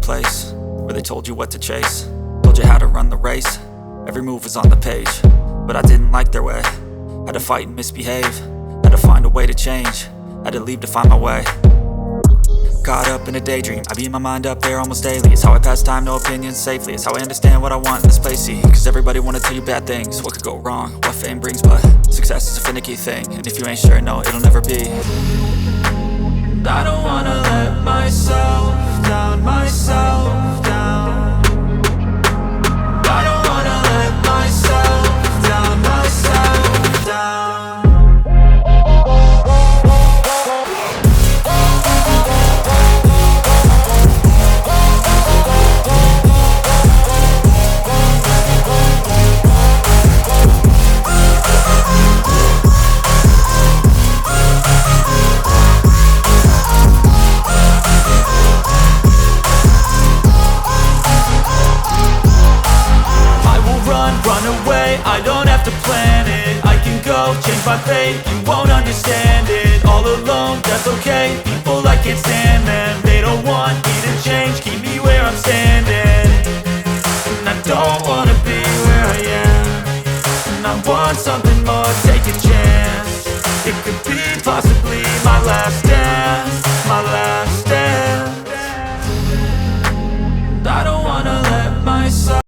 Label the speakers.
Speaker 1: place where they told you what to chase, told you how to run the race. Every move was on the page, but I didn't like their way. Had to fight and misbehave, had to find a way to change, had to leave to find my way. Caught up in a daydream, I beat my mind up there almost daily. It's how I pass time, no opinions safely. It's how I understand what I want in this place, see. Cause everybody wanna tell you bad things, what could go wrong, what fame brings. But success is a finicky thing, and if you ain't sure, no, it'll never be. I don't wanna let myself down, myself down. I don't wanna let myself down, myself down. I don't have to plan it, I can go change my fate. You won't understand it, all alone, that's okay. People I can't stand them, they don't want me to change. Keep me where I'm standing, and I don't wanna be where I am. And I want something more, take a chance. It could be possibly my last dance, my last dance.